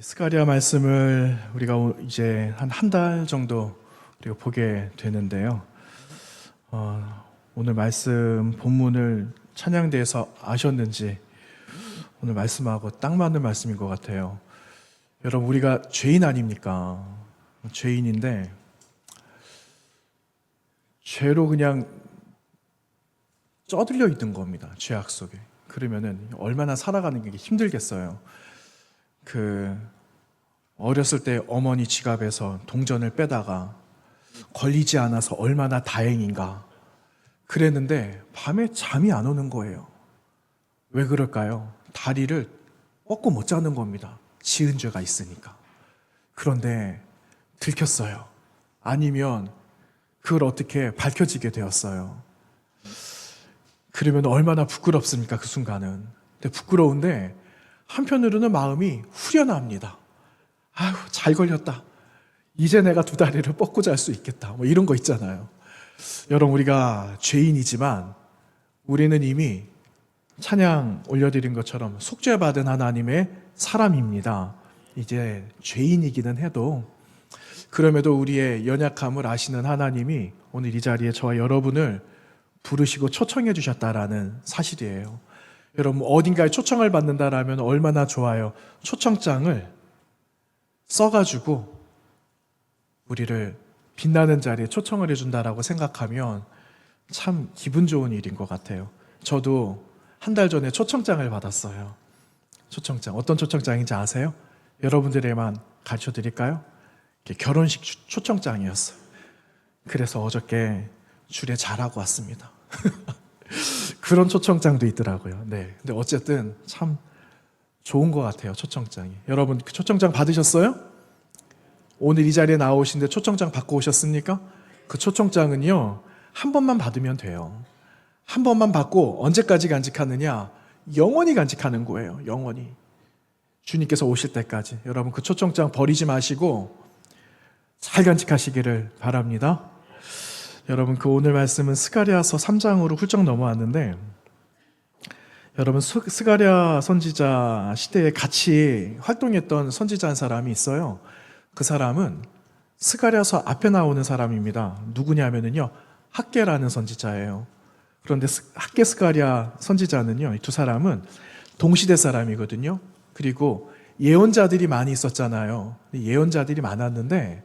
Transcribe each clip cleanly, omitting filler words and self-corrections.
스가랴 말씀을 우리가 이제 한 달 정도 우리가 보게 되는데요. 오늘 말씀 본문을 찬양대에서 아셨는지 오늘 말씀하고 딱 맞는 말씀인 것 같아요. 여러분, 우리가 죄인 아닙니까? 죄인인데 죄로 그냥 쩌들려 있는 겁니다. 죄악 속에. 그러면은 얼마나 살아가는 게 힘들겠어요. 어렸을 때 어머니 지갑에서 동전을 빼다가 걸리지 않아서 얼마나 다행인가 그랬는데 밤에 잠이 안 오는 거예요. 왜 그럴까요? 다리를 뻗고 못 자는 겁니다. 지은 죄가 있으니까. 그런데 들켰어요. 아니면 그걸 어떻게 밝혀지게 되었어요. 그러면 얼마나 부끄럽습니까? 그 순간은. 근데 부끄러운데 한편으로는 마음이 후련합니다. 아유, 잘 걸렸다. 이제 내가 두 다리를 뻗고 잘 수 있겠다. 뭐 이런 거 있잖아요. 여러분, 우리가 죄인이지만 우리는 이미 찬양 올려드린 것처럼 속죄받은 하나님의 사람입니다. 이제 죄인이기는 해도 그럼에도 우리의 연약함을 아시는 하나님이 오늘 이 자리에 저와 여러분을 부르시고 초청해 주셨다라는 사실이에요. 여러분, 어딘가에 초청을 받는다라면 얼마나 좋아요. 초청장을 써가지고 우리를 빛나는 자리에 초청을 해준다라고 생각하면 참 기분 좋은 일인 것 같아요. 저도 한 달 전에 초청장을 받았어요. 초청장. 어떤 초청장인지 아세요? 여러분들에만 가르쳐 드릴까요? 결혼식 초청장이었어요. 그래서 어저께 주례 잘하고 왔습니다. 그런 초청장도 있더라고요. 네. 근데 어쨌든 참 좋은 것 같아요, 초청장이. 여러분, 그 초청장 받으셨어요? 오늘 이 자리에 나오신데 초청장 받고 오셨습니까? 그 초청장은요, 한 번만 받으면 돼요. 한 번만 받고 언제까지 간직하느냐? 영원히 간직하는 거예요, 영원히. 주님께서 오실 때까지. 여러분, 그 초청장 버리지 마시고 잘 간직하시기를 바랍니다. 여러분, 그 오늘 말씀은 스가랴서 3장으로 훌쩍 넘어왔는데, 여러분, 스가랴 선지자 시대에 같이 활동했던 선지자 한 사람이 있어요. 그 사람은 스가랴서 앞에 나오는 사람입니다. 누구냐면요, 학개라는 선지자예요. 그런데 학개 스가랴 선지자는요, 이 두 사람은 동시대 사람이거든요. 그리고 예언자들이 많이 있었잖아요. 예언자들이 많았는데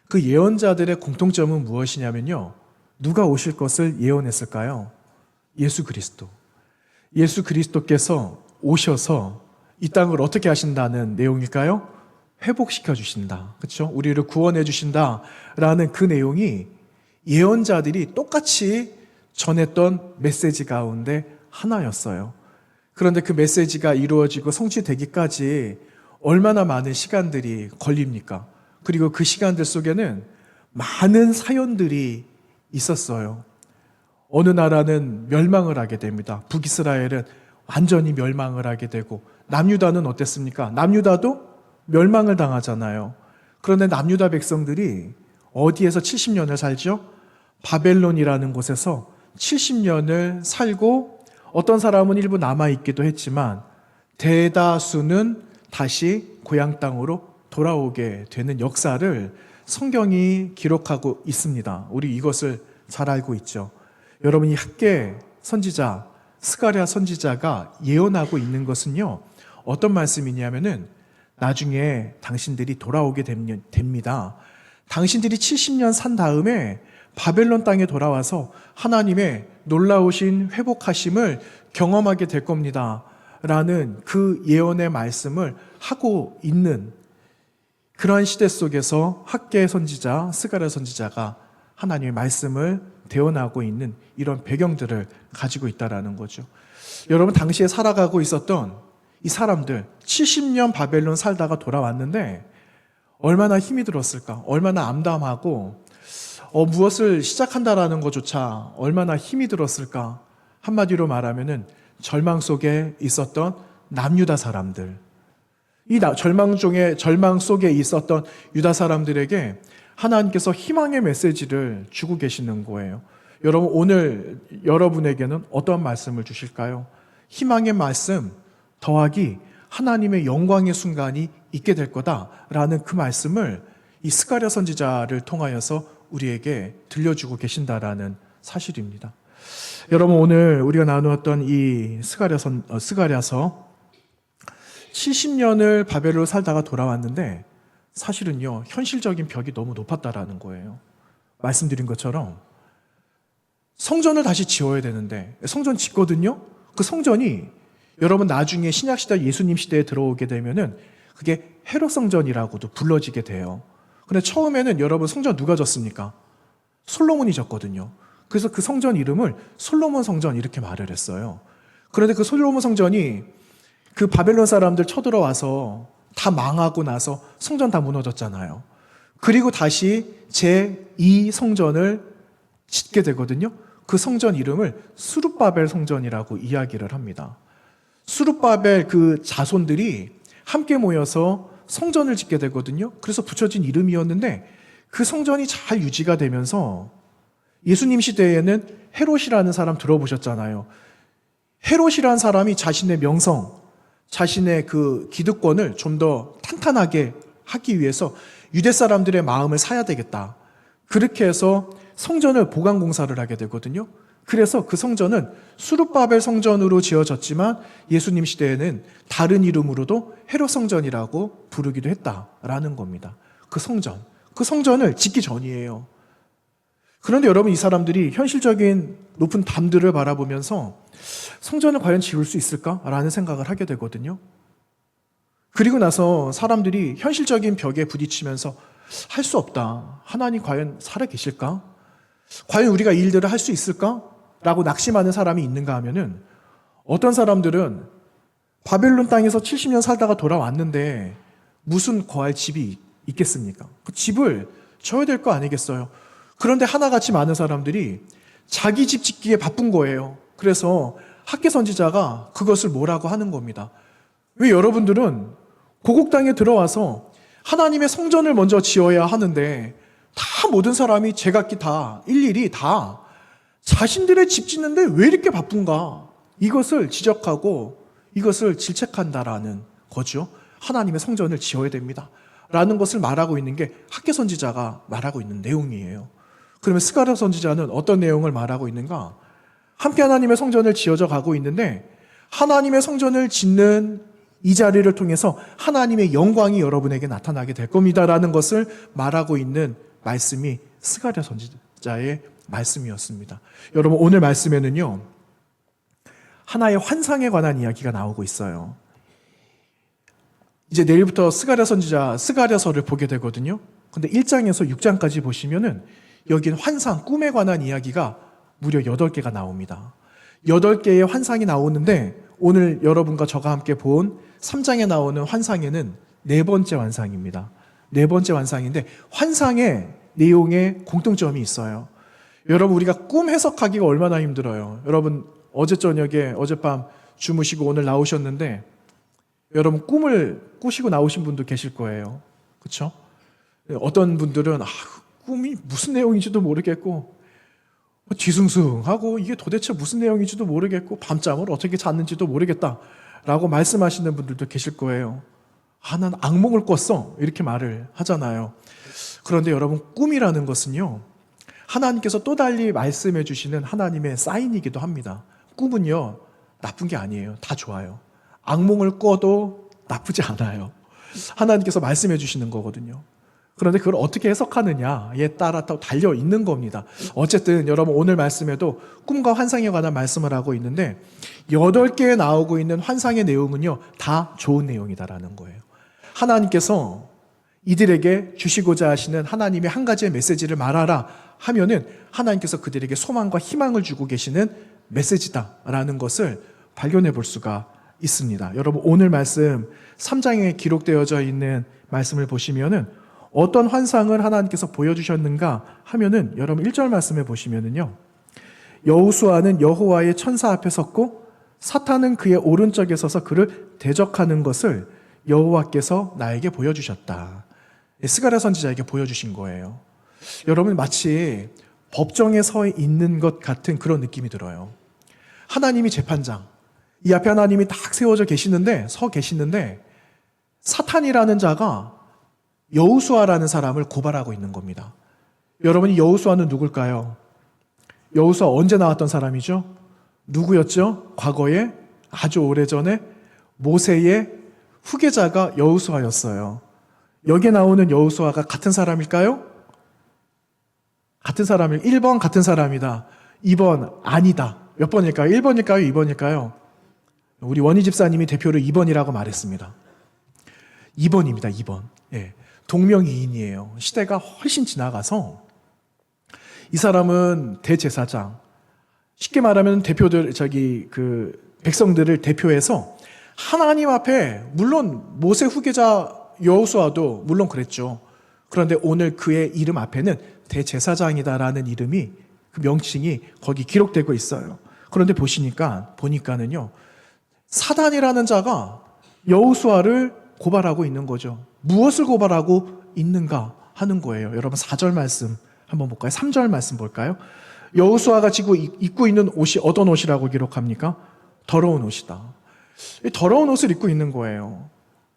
그 예언자들의 공통점은 무엇이냐면요, 누가 오실 것을 예언했을까요? 예수 그리스도. 예수 그리스도께서 오셔서 이 땅을 어떻게 하신다는 내용일까요? 회복시켜 주신다. 그렇죠? 우리를 구원해 주신다라는 그 내용이 예언자들이 똑같이 전했던 메시지 가운데 하나였어요. 그런데 그 메시지가 이루어지고 성취되기까지 얼마나 많은 시간들이 걸립니까? 그리고 그 시간들 속에는 많은 사연들이 있었어요. 어느 나라는 멸망을 하게 됩니다. 북이스라엘은 완전히 멸망을 하게 되고, 남유다는 어땠습니까? 남유다도 멸망을 당하잖아요. 그런데 남유다 백성들이 어디에서 70년을 살죠? 바벨론이라는 곳에서 70년을 살고, 어떤 사람은 일부 남아있기도 했지만 대다수는 다시 고향 땅으로 돌아오게 되는 역사를 성경이 기록하고 있습니다. 우리 이것을 잘 알고 있죠. 여러분, 이 학개 선지자, 스가랴 선지자가 예언하고 있는 것은요, 어떤 말씀이냐면은 나중에 당신들이 돌아오게 됩니다. 당신들이 70년 산 다음에 바벨론 땅에 돌아와서 하나님의 놀라우신 회복하심을 경험하게 될 겁니다. 라는 그 예언의 말씀을 하고 있는 그러한 시대 속에서 학개 선지자, 스가랴 선지자가 하나님의 말씀을 대언하고 있는 이런 배경들을 가지고 있다라는 거죠. 여러분, 당시에 살아가고 있었던 이 사람들 70년 바벨론 살다가 돌아왔는데 얼마나 힘이 들었을까? 얼마나 암담하고 무엇을 시작한다라는 것조차 얼마나 힘이 들었을까? 한마디로 말하면은 절망 속에 있었던 남유다 사람들, 이 절망 속에 있었던 유다 사람들에게 하나님께서 희망의 메시지를 주고 계시는 거예요. 여러분, 오늘 여러분에게는 어떤 말씀을 주실까요? 희망의 말씀 더하기 하나님의 영광의 순간이 있게 될 거다라는 그 말씀을 이 스가랴 선지자를 통하여서 우리에게 들려주고 계신다라는 사실입니다. 여러분, 오늘 우리가 나누었던 이 스가랴서 70년을 바벨론을 살다가 돌아왔는데 사실은요, 현실적인 벽이 너무 높았다라는 거예요. 말씀드린 것처럼 성전을 다시 지어야 되는데 성전 짓거든요. 그 성전이 여러분 나중에 신약시대 예수님 시대에 들어오게 되면은 그게 헤롯 성전이라고도 불러지게 돼요. 근데 처음에는 여러분 성전 누가 졌습니까? 솔로몬이 졌거든요. 그래서 그 성전 이름을 솔로몬 성전 이렇게 말을 했어요. 그런데 그 솔로몬 성전이 그 바벨론 사람들 쳐들어와서 다 망하고 나서 성전 다 무너졌잖아요. 그리고 다시 제2 성전을 짓게 되거든요. 그 성전 이름을 스룹바벨 성전이라고 이야기를 합니다. 스룹바벨 그 자손들이 함께 모여서 성전을 짓게 되거든요. 그래서 붙여진 이름이었는데 그 성전이 잘 유지가 되면서 예수님 시대에는 헤롯이라는 사람 들어보셨잖아요. 헤롯이라는 사람이 자신의 명성, 자신의 그 기득권을 좀 더 탄탄하게 하기 위해서 유대 사람들의 마음을 사야 되겠다. 그렇게 해서 성전을 보강 공사를 하게 되거든요. 그래서 그 성전은 수룹바벨 성전으로 지어졌지만 예수님 시대에는 다른 이름으로도 헤롯 성전이라고 부르기도 했다라는 겁니다. 그 성전을 짓기 전이에요. 그런데 여러분, 이 사람들이 현실적인 높은 담들을 바라보면서 성전을 과연 지을 수 있을까라는 생각을 하게 되거든요. 그리고 나서 사람들이 현실적인 벽에 부딪히면서 할 수 없다. 하나님 과연 살아 계실까? 과연 우리가 이 일들을 할 수 있을까? 라고 낙심하는 사람이 있는가 하면은 어떤 사람들은 바벨론 땅에서 70년 살다가 돌아왔는데 무슨 거할 집이 있겠습니까? 그 집을 져야 될 거 아니겠어요? 그런데 하나같이 많은 사람들이 자기 집 짓기에 바쁜 거예요. 그래서 학개 선지자가 그것을 뭐라고 하는 겁니다. 왜 여러분들은 고국 땅에 들어와서 하나님의 성전을 먼저 지어야 하는데 다 모든 사람이 제각기 다 일일이 다 자신들의 집 짓는데 왜 이렇게 바쁜가? 이것을 지적하고 이것을 질책한다라는 거죠. 하나님의 성전을 지어야 됩니다. 라는 것을 말하고 있는 게 학개 선지자가 말하고 있는 내용이에요. 그러면 스가랴 선지자는 어떤 내용을 말하고 있는가? 함께 하나님의 성전을 지어져 가고 있는데 하나님의 성전을 짓는 이 자리를 통해서 하나님의 영광이 여러분에게 나타나게 될 겁니다라는 것을 말하고 있는 말씀이 스가랴 선지자의 말씀이었습니다. 여러분, 오늘 말씀에는요, 하나의 환상에 관한 이야기가 나오고 있어요. 이제 내일부터 스가랴 선지자 스가랴서를 보게 되거든요. 근데 1장에서 6장까지 보시면은 여긴 환상, 꿈에 관한 이야기가 무려 8개가 나옵니다. 8개의 환상이 나오는데 오늘 여러분과 저가 함께 본 3장에 나오는 환상에는 4번째 환상입니다. 4번째 환상인데 환상의 내용에 공통점이 있어요. 여러분, 우리가 꿈 해석하기가 얼마나 힘들어요. 여러분, 어제 저녁에 어젯밤 주무시고 오늘 나오셨는데 여러분, 꿈을 꾸시고 나오신 분도 계실 거예요. 그렇죠? 어떤 분들은 꿈이 무슨 내용인지도 모르겠고 뒤숭숭하고 이게 도대체 무슨 내용인지도 모르겠고 밤잠을 어떻게 잤는지도 모르겠다라고 말씀하시는 분들도 계실 거예요. 난 악몽을 꿨어 이렇게 말을 하잖아요. 그런데 여러분, 꿈이라는 것은요, 하나님께서 또 달리 말씀해 주시는 하나님의 사인이기도 합니다. 꿈은요, 나쁜 게 아니에요. 다 좋아요. 악몽을 꿔도 나쁘지 않아요. 하나님께서 말씀해 주시는 거거든요. 그런데 그걸 어떻게 해석하느냐에 따라 또 달려 있는 겁니다. 어쨌든 여러분, 오늘 말씀에도 꿈과 환상에 관한 말씀을 하고 있는데 8개에 나오고 있는 환상의 내용은요, 다 좋은 내용이다라는 거예요. 하나님께서 이들에게 주시고자 하시는 하나님의 한 가지의 메시지를 말하라 하면은 하나님께서 그들에게 소망과 희망을 주고 계시는 메시지다라는 것을 발견해 볼 수가 있습니다. 여러분, 오늘 말씀 3장에 기록되어져 있는 말씀을 보시면은 어떤 환상을 하나님께서 보여주셨는가 하면은 여러분 1절 말씀에 보시면은요, 여호수아는 여호와의 천사 앞에 섰고 사탄은 그의 오른쪽에 서서 그를 대적하는 것을 여호와께서 나에게 보여주셨다. 스가랴 선지자에게 보여주신 거예요. 여러분, 마치 법정에 서 있는 것 같은 그런 느낌이 들어요. 하나님이 재판장, 이 앞에 하나님이 딱 세워져 계시는데, 서 계시는데 사탄이라는 자가 여호수아라는 사람을 고발하고 있는 겁니다. 여러분이 여호수아는 누굴까요? 여호수아 언제 나왔던 사람이죠? 누구였죠? 과거에 아주 오래전에 모세의 후계자가 여호수아였어요. 여기에 나오는 여호수아가 같은 사람일까요? 같은 사람일 1번 같은 사람이다. 2번 아니다. 몇 번일까요? 1번일까요? 2번일까요? 우리 원희 집사님이 대표를 2번이라고 말했습니다. 2번입니다. 2번. 예. 동명이인이에요. 시대가 훨씬 지나가서 이 사람은 대제사장, 쉽게 말하면 대표들 백성들을 대표해서 하나님 앞에, 물론 모세 후계자 여호수아도 물론 그랬죠. 그런데 오늘 그의 이름 앞에는 대제사장이다라는 이름이, 그 명칭이 거기 기록되고 있어요. 그런데 보니까는요, 사단이라는 자가 여호수아를 고발하고 있는 거죠. 무엇을 고발하고 있는가 하는 거예요. 여러분 4절 말씀 한번 볼까요? 3절 말씀 볼까요? 여호수아가 지금 입고 있는 옷이 어떤 옷이라고 기록합니까? 더러운 옷이다. 더러운 옷을 입고 있는 거예요.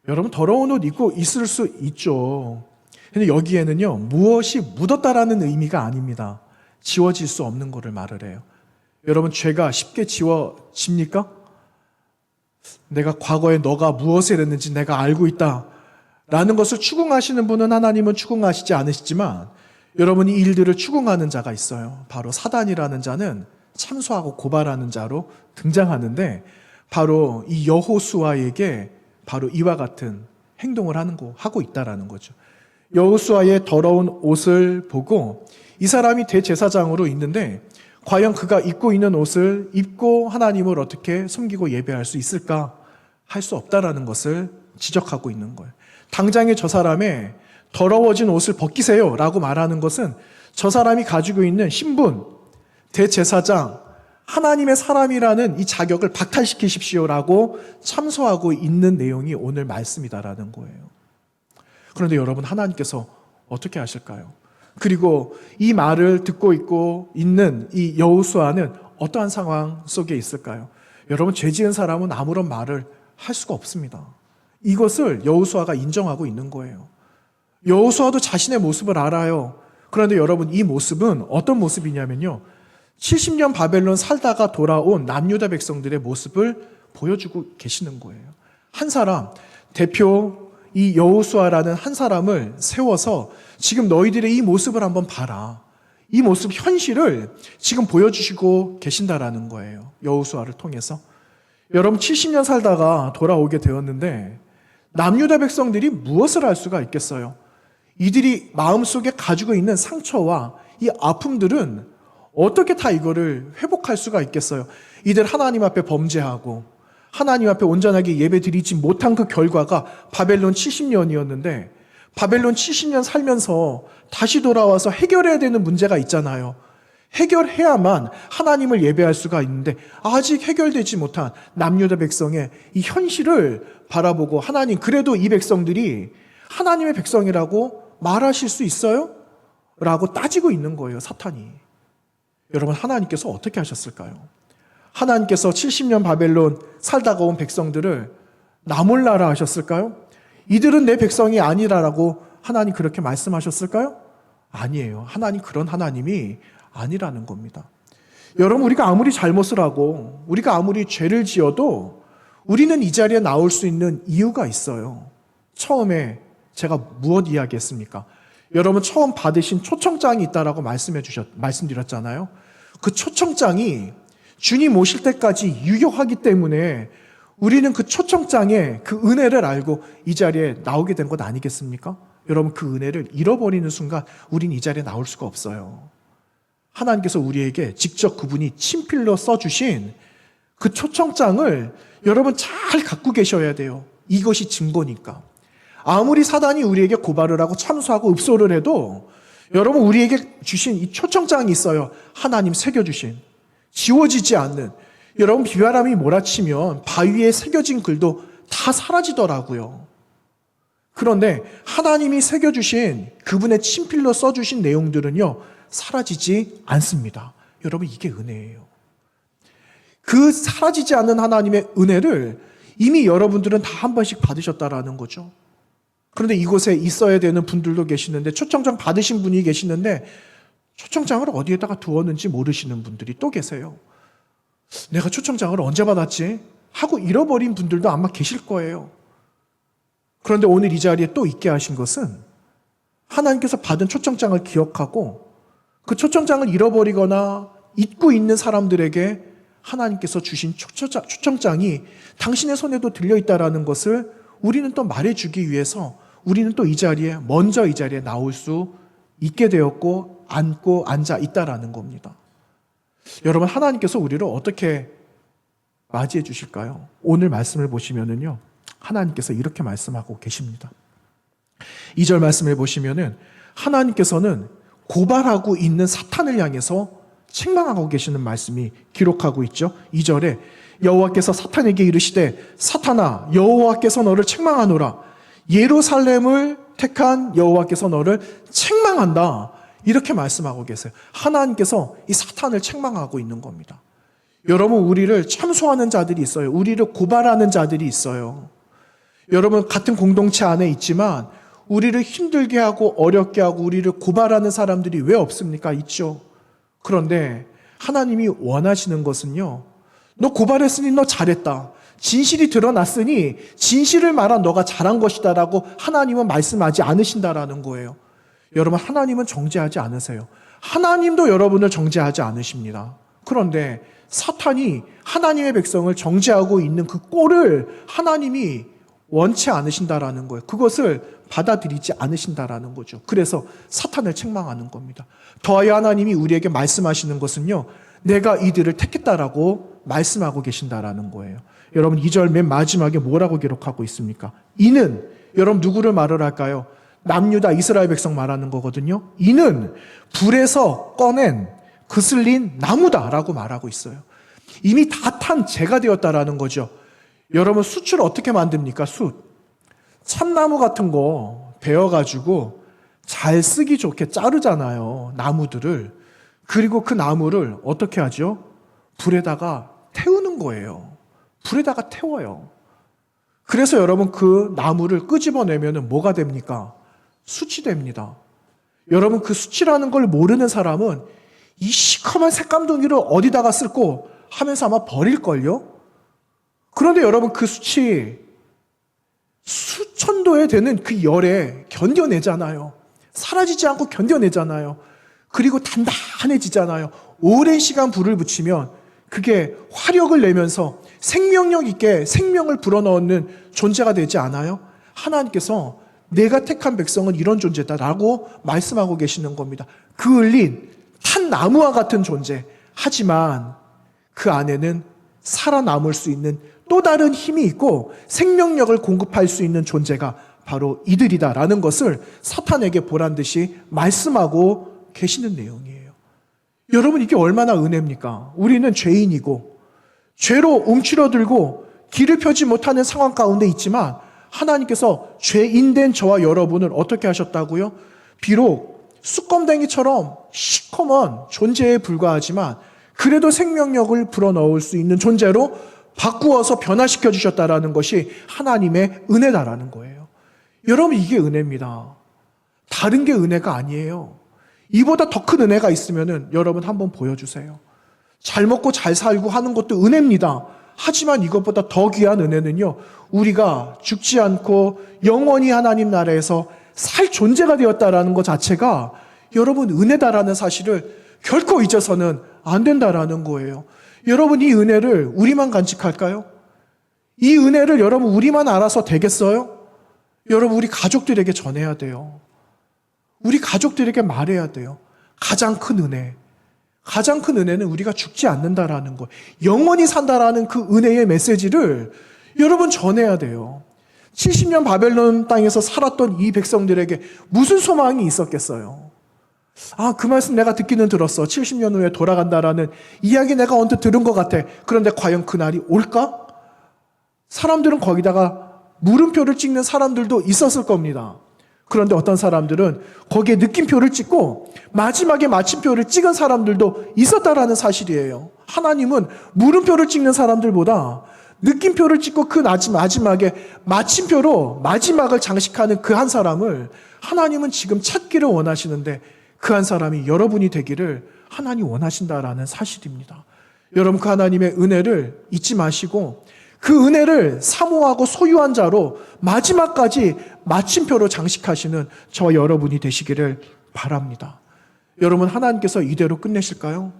여러분 더러운 옷 입고 있을 수 있죠. 근데 여기에는요, 무엇이 묻었다라는 의미가 아닙니다. 지워질 수 없는 거를 말을 해요. 여러분 죄가 쉽게 지워집니까? 내가 과거에 너가 무엇을 했는지 내가 알고 있다 라는 것을 추궁하시는 분은 하나님은 추궁하시지 않으시지만, 여러분이 이 일들을 추궁하는 자가 있어요. 바로 사단이라는 자는 참소하고 고발하는 자로 등장하는데, 바로 이 여호수아에게 바로 이와 같은 행동을 하고 있다라는 거죠. 여호수아의 더러운 옷을 보고 이 사람이 대제사장으로 있는데 과연 그가 입고 있는 옷을 입고 하나님을 어떻게 섬기고 예배할 수 있을까? 할 수 없다라는 것을 지적하고 있는 거예요. 당장에 저 사람의 더러워진 옷을 벗기세요 라고 말하는 것은 저 사람이 가지고 있는 신분, 대제사장, 하나님의 사람이라는 이 자격을 박탈시키십시오라고 참소하고 있는 내용이 오늘 말씀이다라는 거예요. 그런데 여러분, 하나님께서 어떻게 하실까요? 그리고 이 말을 듣고 있는 이 여호수아는 어떠한 상황 속에 있을까요? 여러분, 죄 지은 사람은 아무런 말을 할 수가 없습니다. 이것을 여호수아가 인정하고 있는 거예요. 여호수아도 자신의 모습을 알아요. 그런데 여러분, 이 모습은 어떤 모습이냐면요, 70년 바벨론 살다가 돌아온 남유다 백성들의 모습을 보여주고 계시는 거예요. 한 사람, 대표 이 여호수아라는 한 사람을 세워서 지금 너희들의 이 모습을 한번 봐라. 이 모습, 현실을 지금 보여주시고 계신다라는 거예요. 여호수아를 통해서. 여러분, 70년 살다가 돌아오게 되었는데 남유다 백성들이 무엇을 할 수가 있겠어요? 이들이 마음속에 가지고 있는 상처와 이 아픔들은 어떻게 다 이거를 회복할 수가 있겠어요? 이들 하나님 앞에 범죄하고 하나님 앞에 온전하게 예배드리지 못한 그 결과가 바벨론 70년이었는데, 바벨론 70년 살면서 다시 돌아와서 해결해야 되는 문제가 있잖아요. 해결해야만 하나님을 예배할 수가 있는데 아직 해결되지 못한 남유다 백성의 이 현실을 바라보고, 하나님, 그래도 이 백성들이 하나님의 백성이라고 말하실 수 있어요? 라고 따지고 있는 거예요, 사탄이. 여러분, 하나님께서 어떻게 하셨을까요? 하나님께서 70년 바벨론 살다가 온 백성들을 나 몰라라 하셨을까요? 이들은 내 백성이 아니라라고 하나님 그렇게 말씀하셨을까요? 아니에요. 하나님, 그런 하나님이 아니라는 겁니다. 여러분, 우리가 아무리 잘못을 하고 우리가 아무리 죄를 지어도 우리는 이 자리에 나올 수 있는 이유가 있어요. 처음에 제가 무엇 이야기했습니까? 여러분, 처음 받으신 초청장이 있다라고 말씀드렸잖아요. 그 초청장이 주님 오실 때까지 유효하기 때문에 우리는 그 초청장의 그 은혜를 알고 이 자리에 나오게 된 것 아니겠습니까? 여러분, 그 은혜를 잃어버리는 순간 우린 이 자리에 나올 수가 없어요. 하나님께서 우리에게 직접 그분이 친필로 써주신 그 초청장을 여러분 잘 갖고 계셔야 돼요. 이것이 증거니까. 아무리 사단이 우리에게 고발을 하고 참소하고 읍소를 해도 여러분, 우리에게 주신 이 초청장이 있어요. 하나님 새겨주신, 지워지지 않는. 여러분, 비바람이 몰아치면 바위에 새겨진 글도 다 사라지더라고요. 그런데 하나님이 새겨주신, 그분의 친필로 써주신 내용들은요, 사라지지 않습니다. 여러분, 이게 은혜예요. 그 사라지지 않는 하나님의 은혜를 이미 여러분들은 다 한 번씩 받으셨다라는 거죠. 그런데 이곳에 있어야 되는 분들도 계시는데, 초청장 받으신 분이 계시는데 초청장을 어디에다가 두었는지 모르시는 분들이 또 계세요. 내가 초청장을 언제 받았지? 하고 잃어버린 분들도 아마 계실 거예요. 그런데 오늘 이 자리에 또 있게 하신 것은 하나님께서 받은 초청장을 기억하고 그 초청장을 잃어버리거나 잊고 있는 사람들에게 하나님께서 주신 초청장이 당신의 손에도 들려있다라는 것을 우리는 또 말해주기 위해서 우리는 또 이 자리에 먼저 이 자리에 나올 수 있게 되었고 앉고 앉아 있다라는 겁니다. 여러분, 하나님께서 우리를 어떻게 맞이해 주실까요? 오늘 말씀을 보시면은요, 하나님께서 이렇게 말씀하고 계십니다. 2절 말씀을 보시면은 하나님께서는 고발하고 있는 사탄을 향해서 책망하고 계시는 말씀이 기록하고 있죠. 2절에 여호와께서 사탄에게 이르시되 사탄아 여호와께서 너를 책망하노라. 예루살렘을 택한 여호와께서 너를 책망한다. 이렇게 말씀하고 계세요. 하나님께서 이 사탄을 책망하고 있는 겁니다. 여러분, 우리를 참소하는 자들이 있어요. 우리를 고발하는 자들이 있어요. 여러분, 같은 공동체 안에 있지만 우리를 힘들게 하고 어렵게 하고 우리를 고발하는 사람들이 왜 없습니까? 있죠. 그런데 하나님이 원하시는 것은요, 너 고발했으니 너 잘했다. 진실이 드러났으니 진실을 말한 너가 잘한 것이다라고 하나님은 말씀하지 않으신다라는 거예요. 여러분, 하나님은 정죄하지 않으세요. 하나님도 여러분을 정죄하지 않으십니다. 그런데 사탄이 하나님의 백성을 정죄하고 있는 그 꼴을 하나님이 원치 않으신다라는 거예요. 그것을 받아들이지 않으신다라는 거죠. 그래서 사탄을 책망하는 겁니다. 더하여 하나님이 우리에게 말씀하시는 것은요, 내가 이들을 택했다라고 말씀하고 계신다라는 거예요. 여러분, 2절 맨 마지막에 뭐라고 기록하고 있습니까? 이는, 여러분 누구를 말을 할까요? 남유다 이스라엘 백성 말하는 거거든요. 이는 불에서 꺼낸 그슬린 나무다라고 말하고 있어요. 이미 다 탄 재가 되었다라는 거죠. 여러분, 숯을 어떻게 만듭니까? 숯. 참나무 같은 거 베어가지고 잘 쓰기 좋게 자르잖아요. 나무들을. 그리고 그 나무를 어떻게 하죠? 불에다가 태우는 거예요. 불에다가 태워요. 그래서 여러분, 그 나무를 끄집어내면 뭐가 됩니까? 숯이 됩니다. 여러분, 그 숯이라는 걸 모르는 사람은 이 시커먼 색감둥이를 어디다가 쓸고 하면서 아마 버릴걸요? 그런데 여러분, 그 숯이 수천 도에 되는 그 열에 견뎌내잖아요. 사라지지 않고 견뎌내잖아요. 그리고 단단해지잖아요. 오랜 시간 불을 붙이면 그게 화력을 내면서 생명력 있게 생명을 불어넣는 존재가 되지 않아요? 하나님께서 내가 택한 백성은 이런 존재다라고 말씀하고 계시는 겁니다. 그을린 탄 나무와 같은 존재. 하지만 그 안에는 살아남을 수 있는 또 다른 힘이 있고 생명력을 공급할 수 있는 존재가 바로 이들이다라는 것을 사탄에게 보란 듯이 말씀하고 계시는 내용이에요. 여러분, 이게 얼마나 은혜입니까? 우리는 죄인이고 죄로 움츠러들고 길을 펴지 못하는 상황 가운데 있지만 하나님께서 죄인된 저와 여러분을 어떻게 하셨다고요? 비록 숯검댕이처럼 시커먼 존재에 불과하지만 그래도 생명력을 불어넣을 수 있는 존재로 바꾸어서 변화시켜 주셨다라는 것이 하나님의 은혜다라는 거예요. 여러분, 이게 은혜입니다. 다른 게 은혜가 아니에요. 이보다 더 큰 은혜가 있으면은 여러분 한번 보여주세요. 잘 먹고 잘 살고 하는 것도 은혜입니다. 하지만 이것보다 더 귀한 은혜는요, 우리가 죽지 않고 영원히 하나님 나라에서 살 존재가 되었다라는 것 자체가 여러분 은혜다라는 사실을 결코 잊어서는 안 된다라는 거예요. 여러분, 이 은혜를 우리만 간직할까요? 이 은혜를 여러분 우리만 알아서 되겠어요? 여러분, 우리 가족들에게 전해야 돼요. 우리 가족들에게 말해야 돼요. 가장 큰 은혜. 가장 큰 은혜는 우리가 죽지 않는다라는 거, 영원히 산다라는 그 은혜의 메시지를 여러분 전해야 돼요. 70년 바벨론 땅에서 살았던 이 백성들에게 무슨 소망이 있었겠어요? 아, 그 말씀 내가 듣기는 들었어. 70년 후에 돌아간다라는 이야기 내가 언뜻 들은 것 같아. 그런데 과연 그날이 올까? 사람들은 거기다가 물음표를 찍는 사람들도 있었을 겁니다. 그런데 어떤 사람들은 거기에 느낌표를 찍고 마지막에 마침표를 찍은 사람들도 있었다라는 사실이에요. 하나님은 물음표를 찍는 사람들보다 느낌표를 찍고 그 마지막에 마침표로 마지막을 장식하는 그 한 사람을 하나님은 지금 찾기를 원하시는데 그 한 사람이 여러분이 되기를 하나님 원하신다라는 사실입니다. 여러분, 그 하나님의 은혜를 잊지 마시고 그 은혜를 사모하고 소유한 자로 마지막까지 마침표로 장식하시는 저와 여러분이 되시기를 바랍니다. 여러분, 하나님께서 이대로 끝내실까요?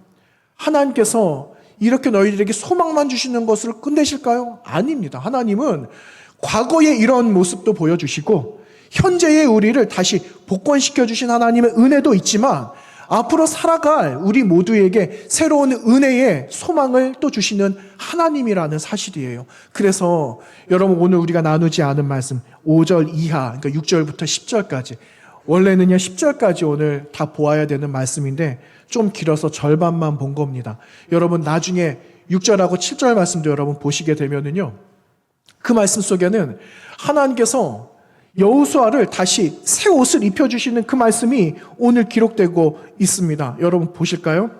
하나님께서 이렇게 너희들에게 소망만 주시는 것을 끝내실까요? 아닙니다. 하나님은 과거의 이런 모습도 보여주시고 현재의 우리를 다시 복권시켜 주신 하나님의 은혜도 있지만 앞으로 살아갈 우리 모두에게 새로운 은혜의 소망을 또 주시는 하나님이라는 사실이에요. 그래서 여러분, 오늘 우리가 나누지 않은 말씀 5절 이하, 그러니까 6절부터 10절까지, 원래는요 10절까지 오늘 다 보아야 되는 말씀인데 좀 길어서 절반만 본 겁니다. 여러분, 나중에 6절하고 7절 말씀도 여러분 보시게 되면은요, 그 말씀 속에는 하나님께서 여호수아를 다시 새 옷을 입혀주시는 그 말씀이 오늘 기록되고 있습니다. 여러분 보실까요?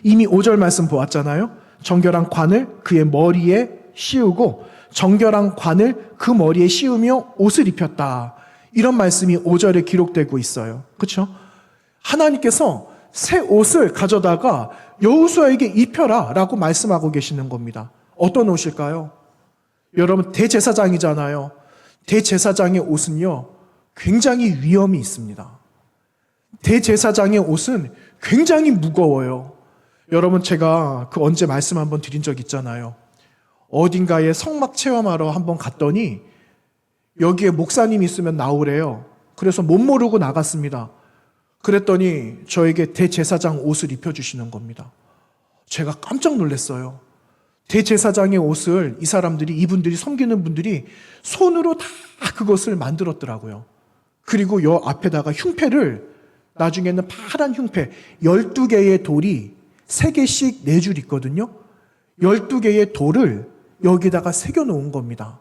이미 5절 말씀 보았잖아요. 정결한 관을 그의 머리에 씌우고 정결한 관을 그 머리에 씌우며 옷을 입혔다. 이런 말씀이 5절에 기록되고 있어요. 그렇죠? 하나님께서 새 옷을 가져다가 여호수아에게 입혀라 라고 말씀하고 계시는 겁니다. 어떤 옷일까요? 여러분, 대제사장이잖아요. 대제사장의 옷은요 굉장히 위험이 있습니다. 대제사장의 옷은 굉장히 무거워요. 여러분, 제가 그 언제 말씀 한번 드린 적 있잖아요. 어딘가에 성막 체험하러 한번 갔더니 여기에 목사님이 있으면 나오래요. 그래서 못 모르고 나갔습니다. 그랬더니 저에게 대제사장 옷을 입혀주시는 겁니다. 제가 깜짝 놀랐어요. 대제사장의 옷을 이 사람들이, 이분들이 섬기는 분들이 손으로 다 그것을 만들었더라고요. 그리고 요 앞에다가 흉패를, 나중에는 파란 흉패 12개의 돌이 3개씩 4줄 있거든요. 12개의 돌을 여기다가 새겨 놓은 겁니다.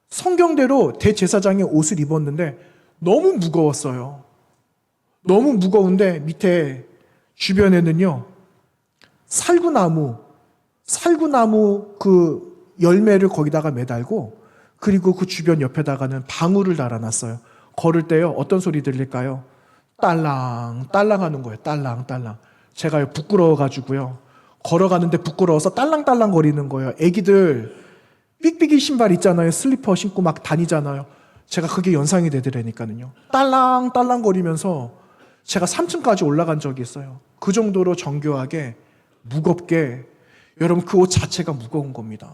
성경대로 대제사장의 옷을 입었는데 너무 무거웠어요. 너무 무거운데 밑에 주변에는요 살구나무 그 열매를 거기다가 매달고, 그리고 그 주변 옆에다가는 방울을 달아놨어요. 걸을 때요 어떤 소리 들릴까요? 딸랑 딸랑 하는 거예요. 딸랑 딸랑. 제가 부끄러워가지고요 걸어가는데 부끄러워서 딸랑딸랑 거리는 거예요. 애기들 삑삑이 신발 있잖아요. 슬리퍼 신고 막 다니잖아요. 제가 그게 연상이 되더라니까요. 딸랑딸랑 거리면서 제가 3층까지 올라간 적이 있어요. 그 정도로 정교하게 무겁게, 여러분 그 옷 자체가 무거운 겁니다.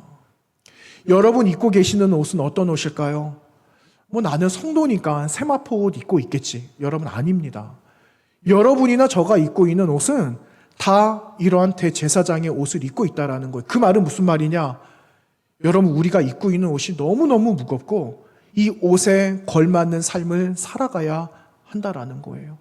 여러분 입고 계시는 옷은 어떤 옷일까요? 뭐 나는 성도니까 세마포 옷 입고 있겠지. 여러분 아닙니다. 여러분이나 저가 입고 있는 옷은 다 이러한 대제사장의 옷을 입고 있다라는 거예요. 그 말은 무슨 말이냐? 여러분, 우리가 입고 있는 옷이 너무너무 무겁고 이 옷에 걸맞는 삶을 살아가야 한다라는 거예요.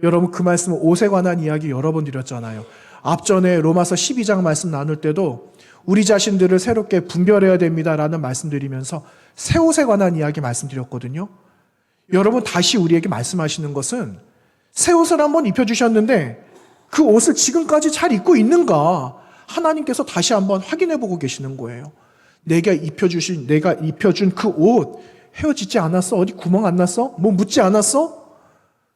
여러분, 그 말씀은 옷에 관한 이야기 여러 번 드렸잖아요. 앞전에 로마서 12장 말씀 나눌 때도 우리 자신들을 새롭게 분별해야 됩니다라는 말씀드리면서 새 옷에 관한 이야기 말씀드렸거든요. 여러분, 다시 우리에게 말씀하시는 것은 새 옷을 한번 입혀주셨는데 그 옷을 지금까지 잘 입고 있는가 하나님께서 다시 한번 확인해보고 계시는 거예요. 내가 입혀준 그 옷 헤어지지 않았어? 어디 구멍 안 났어? 뭐 묻지 않았어?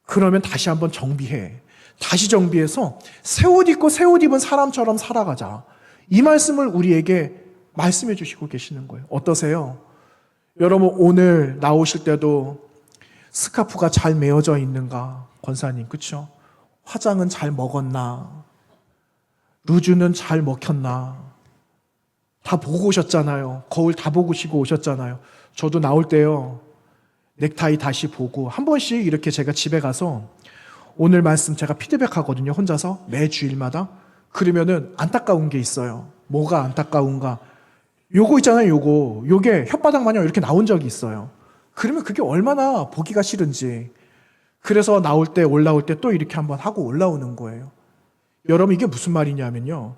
그러면 다시 한번 정비해. 다시 정비해서 새 옷 입고 새 옷 입은 사람처럼 살아가자. 이 말씀을 우리에게 말씀해 주시고 계시는 거예요. 어떠세요? 여러분, 오늘 나오실 때도 스카프가 잘 메어져 있는가? 권사님, 그렇죠? 화장은 잘 먹었나? 루즈는 잘 먹혔나? 다 보고 오셨잖아요. 거울 다 보시고 오셨잖아요. 저도 나올 때요 넥타이 다시 보고 한 번씩 이렇게 제가 집에 가서 오늘 말씀 제가 피드백 하거든요. 혼자서 매 주일마다. 그러면은 안타까운 게 있어요. 뭐가 안타까운가? 요거 있잖아요. 요게 혓바닥 마냥 이렇게 나온 적이 있어요. 그러면 그게 얼마나 보기가 싫은지. 그래서 나올 때 올라올 때 또 이렇게 한번 하고 올라오는 거예요. 여러분, 이게 무슨 말이냐면요,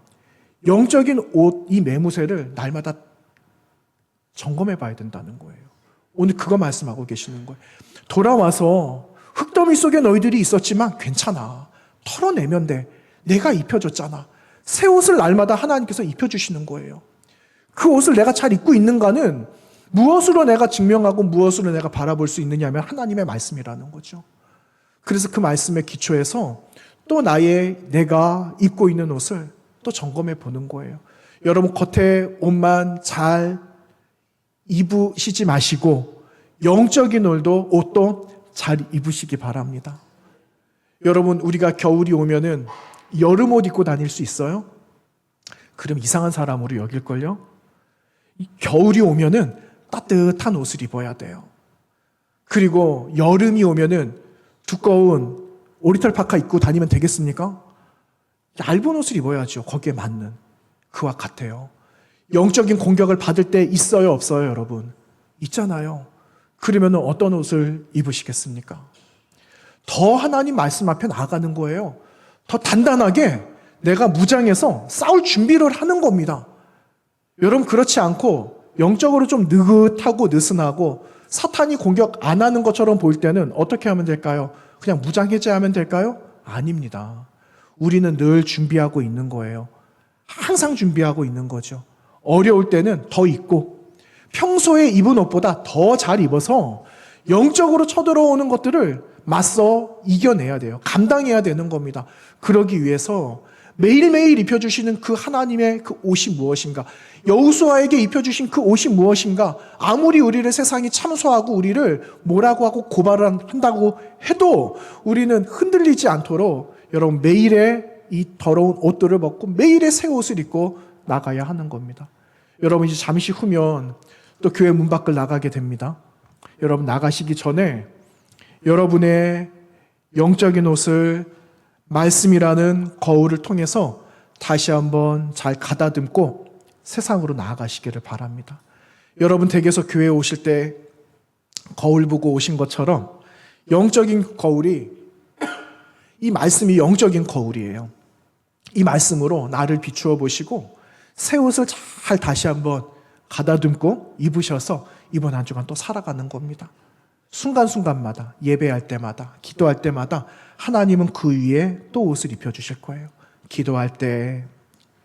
영적인 옷 이 매무새를 날마다 점검해 봐야 된다는 거예요. 오늘 그거 말씀하고 계시는 거예요. 돌아와서 흙더미 속에 너희들이 있었지만 괜찮아. 털어내면 돼. 내가 입혀줬잖아. 새 옷을 날마다 하나님께서 입혀주시는 거예요. 그 옷을 내가 잘 입고 있는가는 무엇으로 내가 증명하고 무엇으로 내가 바라볼 수 있느냐면 하나님의 말씀이라는 거죠. 그래서 그 말씀에 기초해서 또 내가 입고 있는 옷을 또 점검해 보는 거예요. 여러분 겉에 옷만 잘 입으시지 마시고 영적인 옷도 잘 입으시기 바랍니다. 여러분 우리가 겨울이 오면은 여름 옷 입고 다닐 수 있어요? 그럼 이상한 사람으로 여길걸요? 겨울이 오면은 따뜻한 옷을 입어야 돼요. 그리고 여름이 오면은 두꺼운 오리털 파카 입고 다니면 되겠습니까? 얇은 옷을 입어야죠. 거기에 맞는. 그와 같아요. 영적인 공격을 받을 때 있어요, 없어요, 여러분? 있잖아요. 그러면 어떤 옷을 입으시겠습니까? 더 하나님 말씀 앞에 나아가는 거예요. 더 단단하게 내가 무장해서 싸울 준비를 하는 겁니다. 여러분 그렇지 않고 영적으로 좀 느긋하고 느슨하고 사탄이 공격 안 하는 것처럼 보일 때는 어떻게 하면 될까요? 그냥 무장 해제하면 될까요? 아닙니다. 우리는 늘 준비하고 있는 거예요. 항상 준비하고 있는 거죠. 어려울 때는 더 입고 평소에 입은 옷보다 더 잘 입어서 영적으로 쳐들어오는 것들을 맞서 이겨내야 돼요. 감당해야 되는 겁니다. 그러기 위해서 매일매일 입혀주시는 그 하나님의 그 옷이 무엇인가? 여호수아에게 입혀주신 그 옷이 무엇인가? 아무리 우리를 세상이 참소하고 우리를 뭐라고 하고 고발한다고 해도 우리는 흔들리지 않도록 여러분 매일의 이 더러운 옷들을 벗고 매일의 새 옷을 입고 나가야 하는 겁니다. 여러분 이제 잠시 후면 또 교회 문 밖을 나가게 됩니다. 여러분 나가시기 전에 여러분의 영적인 옷을 말씀이라는 거울을 통해서 다시 한번 잘 가다듬고 세상으로 나아가시기를 바랍니다. 여러분 댁에서 교회에 오실 때 거울 보고 오신 것처럼 영적인 거울이 이 말씀이 영적인 거울이에요. 이 말씀으로 나를 비추어 보시고 새 옷을 잘 다시 한번 가다듬고 입으셔서 이번 한 주간 또 살아가는 겁니다. 순간순간마다 예배할 때마다 기도할 때마다 하나님은 그 위에 또 옷을 입혀주실 거예요. 기도할 때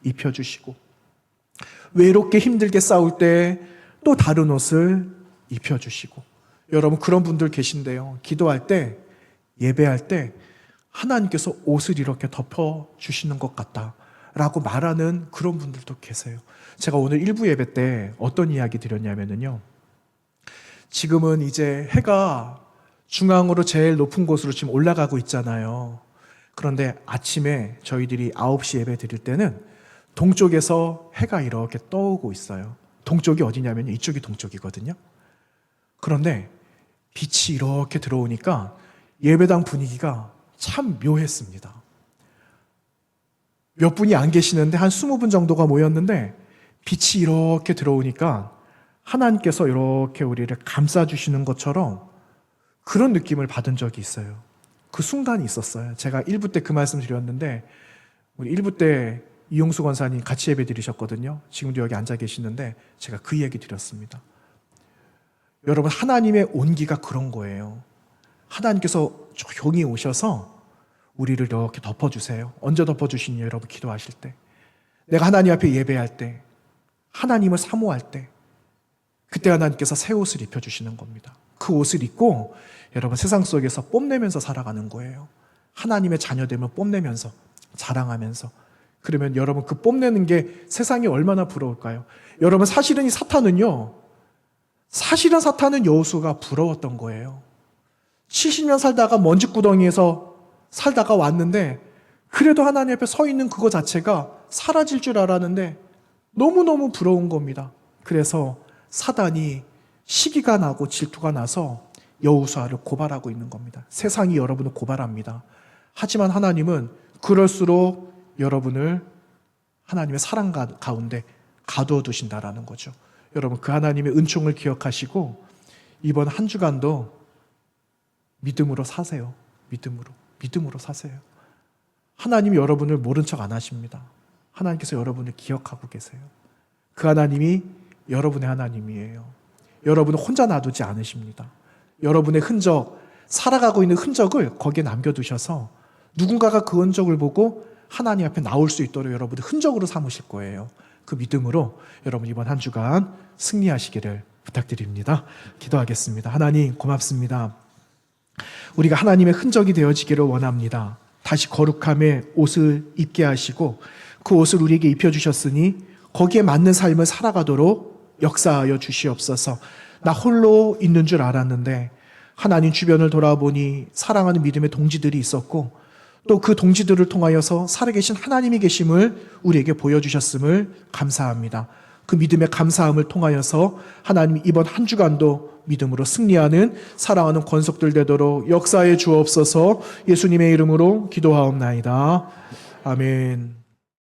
입혀주시고 외롭게 힘들게 싸울 때 또 다른 옷을 입혀주시고 여러분 그런 분들 계신데요. 기도할 때 예배할 때 하나님께서 옷을 이렇게 덮어주시는 것 같다라고 말하는 그런 분들도 계세요. 제가 오늘 일부 예배 때 어떤 이야기 드렸냐면요. 지금은 이제 해가 중앙으로 제일 높은 곳으로 지금 올라가고 있잖아요. 그런데 아침에 저희들이 9시 예배 드릴 때는 동쪽에서 해가 이렇게 떠오고 있어요. 동쪽이 어디냐면 이쪽이 동쪽이거든요. 그런데 빛이 이렇게 들어오니까 예배당 분위기가 참 묘했습니다. 몇 분이 안 계시는데 한 20분 정도가 모였는데 빛이 이렇게 들어오니까 하나님께서 이렇게 우리를 감싸주시는 것처럼 그런 느낌을 받은 적이 있어요. 그 순간이 있었어요. 제가 1부 때 그 말씀 드렸는데 우리 1부 때 이용수 권사님 같이 예배 드리셨거든요. 지금도 여기 앉아 계시는데 제가 그 얘기 드렸습니다. 여러분 하나님의 온기가 그런 거예요. 하나님께서 조용히 오셔서 우리를 이렇게 덮어주세요. 언제 덮어주시니 여러분 기도하실 때 내가 하나님 앞에 예배할 때 하나님을 사모할 때 그때 하나님께서 새 옷을 입혀주시는 겁니다. 그 옷을 입고 여러분 세상 속에서 뽐내면서 살아가는 거예요. 하나님의 자녀됨을 뽐내면서 자랑하면서 그러면 여러분 그 뽐내는 게 세상이 얼마나 부러울까요? 여러분 사실은 사탄은 여호수아가 부러웠던 거예요. 70년 살다가 먼지구덩이에서 살다가 왔는데 그래도 하나님 앞에 서 있는 그거 자체가 사라질 줄 알았는데 너무너무 부러운 겁니다. 그래서 사단이 시기가 나고 질투가 나서 여호수아를 고발하고 있는 겁니다. 세상이 여러분을 고발합니다. 하지만 하나님은 그럴수록 여러분을 하나님의 사랑 가운데 가두어 두신다라는 거죠. 여러분 그 하나님의 은총을 기억하시고 이번 한 주간도 믿음으로 사세요. 믿음으로 사세요. 하나님이 여러분을 모른 척 안 하십니다. 하나님께서 여러분을 기억하고 계세요. 그 하나님이 여러분의 하나님이에요. 여러분을 혼자 놔두지 않으십니다. 여러분의 흔적, 살아가고 있는 흔적을 거기에 남겨두셔서 누군가가 그 흔적을 보고 하나님 앞에 나올 수 있도록 여러분의 흔적으로 삼으실 거예요. 그 믿음으로 여러분 이번 한 주간 승리하시기를 부탁드립니다. 기도하겠습니다. 하나님 고맙습니다. 우리가 하나님의 흔적이 되어지기를 원합니다. 다시 거룩함의 옷을 입게 하시고 그 옷을 우리에게 입혀주셨으니 거기에 맞는 삶을 살아가도록 역사하여 주시옵소서. 나 홀로 있는 줄 알았는데 하나님 주변을 돌아보니 사랑하는 믿음의 동지들이 있었고 또 그 동지들을 통하여서 살아계신 하나님이 계심을 우리에게 보여주셨음을 감사합니다. 그 믿음의 감사함을 통하여서 하나님 이번 한 주간도 믿음으로 승리하는 사랑하는 권속들 되도록 역사해 주옵소서. 예수님의 이름으로 기도하옵나이다. 아멘.